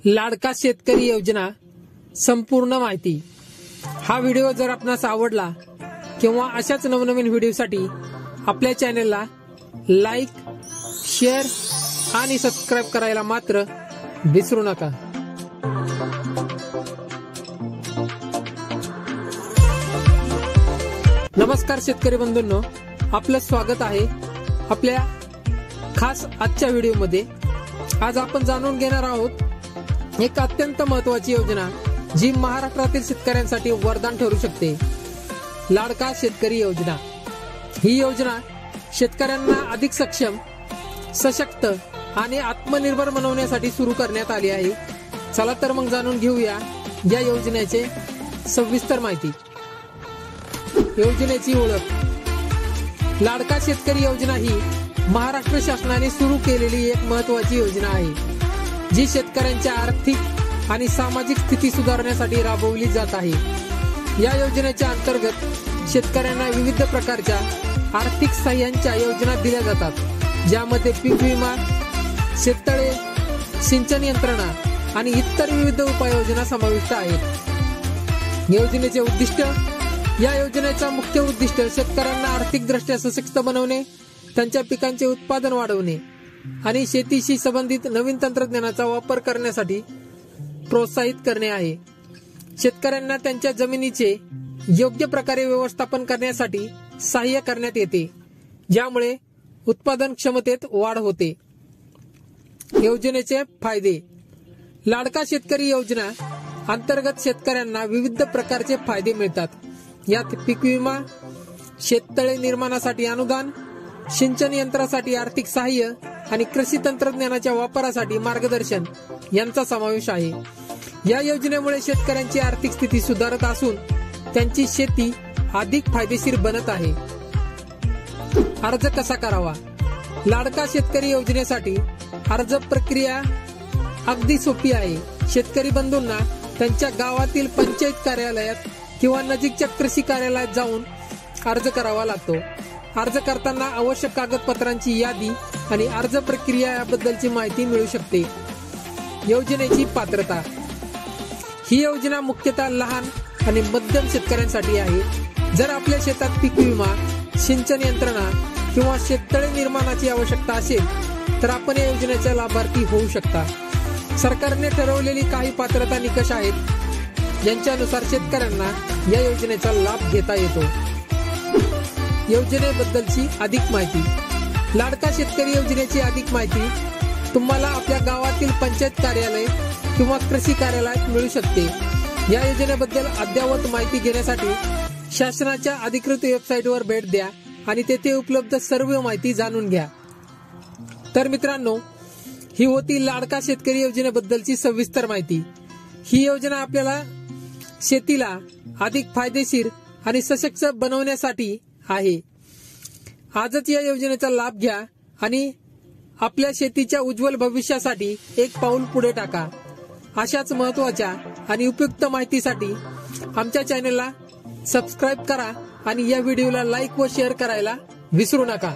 लाडका शेतकरी योजना संपूर्ण माहिती। हा व्हिडिओ जर आपणास आवडला किंवा अशाच नवनवीन व्हिडिओसाठी आपल्या चॅनलला लाईक, शेअर आणि सबस्क्राईब करायला मात्र विसरू नका। नमस्कार शेतकरी बंधूंनो, आपलं स्वागत आहे आपल्या खास आजच्या व्हिडिओमध्ये। आज आपण जाणून घेणार आहोत एक अत्यंत महत्त्वाची योजना जी महाराष्ट्रातील शेतकऱ्यांसाठी वरदान ठरू शकते। लाडका शेतकरी योजना ही योजना शेतकऱ्यांना अधिक सक्षम, सशक्त आणि आत्मनिर्भर बनवण्यासाठी सुरू करण्यात आली आहे। चला तर मग जाणून घेऊया या योजनेचे सविस्तर माहिती। योजनेची ओळख। लाडका शेतकरी योजना ही महाराष्ट्र शासनाने सुरू केलेली एक महत्त्वाची योजना आहे जी शेतकऱ्यांच्या आर्थिक आणि सामाजिक स्थिती सुधारण्यासाठी राबवली जात आहे। या योजनेच्या अंतर्गत शेतकऱ्यांना विविध प्रकारच्या आर्थिक सहाय्यांच्या योजना दिल्या जातात, ज्यामध्ये पीक विमा, शेततळे, सिंचन यंत्रणा आणि इतर विविध उपाययोजना समाविष्ट आहेत। योजनेचे उद्दिष्ट। या योजनेचा मुख्य उद्दिष्ट शेतकऱ्यांना आर्थिकदृष्ट्या सशक्त बनवणे, त्यांच्या पिकांचे उत्पादन वाढवणे आणि शेतीशी संबंधित नवीन तंत्रज्ञानाचा वापर करण्यासाठी प्रोत्साहित करणे आहे। शेतकऱ्यांना त्यांच्या जमिनीचे योग्य प्रकारे व्यवस्थापन करण्यासाठी सहाय्य करण्यात येते, ज्यामुळे उत्पादन क्षमतेत वाढ होते। योजनेचे फायदे। लाडका शेतकरी योजना अंतर्गत शेतकऱ्यांना विविध प्रकारचे फायदे मिळतात। यात पीक विमा, शेततळे निर्माणासाठी अनुदान, सिंचन यंत्रासाठी आर्थिक सहाय्य आणि कृषी तंत्रज्ञानाच्या वापरासाठी मार्गदर्शन यांचा समावेश आहे। या योजनेमुळे शेतकऱ्यांची आर्थिक स्थिती सुधारत असून त्यांची शेती अधिक फायदेशीर बनत आहे। अर्ज कसा करावा। लाडका शेतकरी योजनेसाठी अर्ज प्रक्रिया अगदी सोपी आहे। शेतकरी बंधूंना त्यांच्या गावातील पंचायत कार्यालयात किंवा नजीकच्या कृषी कार्यालयात जाऊन अर्ज करावा लागतो। अर्ज करताना आवश्यक कागदपत्रांची यादी आणि अर्ज प्रक्रिया याबद्दलची माहिती मिळू शकते। योजनेची पात्रता। ही योजना मुख्यतः लहान आणि मध्यम शेतकऱ्यांसाठी आहे। जर आपल्या शेतात पीक विमा, सिंचन यंत्रणा किंवा शेततळे निर्माणाची आवश्यकता असेल तर आपण या योजनेचा लाभार्थी होऊ शकता। सरकारने ठरवलेली काही पात्रता निकष आहेत, ज्यांच्यानुसार शेतकऱ्यांना या योजनेचा लाभ घेता येतो। योजनेबद्दलची अधिक माहिती। लाडका शेतकरी योजनेची अधिक माहिती तुम्हाला आपल्या गावातील पंचायत कार्यालय किंवा कृषी कार्यालयात मिळू शकते। या योजनेबद्दल अद्ययावत माहिती घेण्यासाठी शासनाच्या अधिकृत वेबसाईटवर भेट द्या आणि तेथे उपलब्ध सर्व माहिती जाणून घ्या। तर मित्रांनो, ही होती लाडका शेतकरी योजनेबद्दलची सविस्तर माहिती। ही योजना आपल्याला शेतीला अधिक फायदेशीर आणि सशक्त बनवण्यासाठी आहे। आजच या योजनेचा लाभ घ्या आणि आपल्या शेतीच्या उज्ज्वल भविष्यासाठी एक पाऊल पुढे टाका। अशाच महत्त्वाच्या आणि उपयुक्त माहितीसाठी आमच्या चॅनलला सबस्क्राईब करा आणि या व्हिडिओला लाईक व शेअर करायला विसरू नका।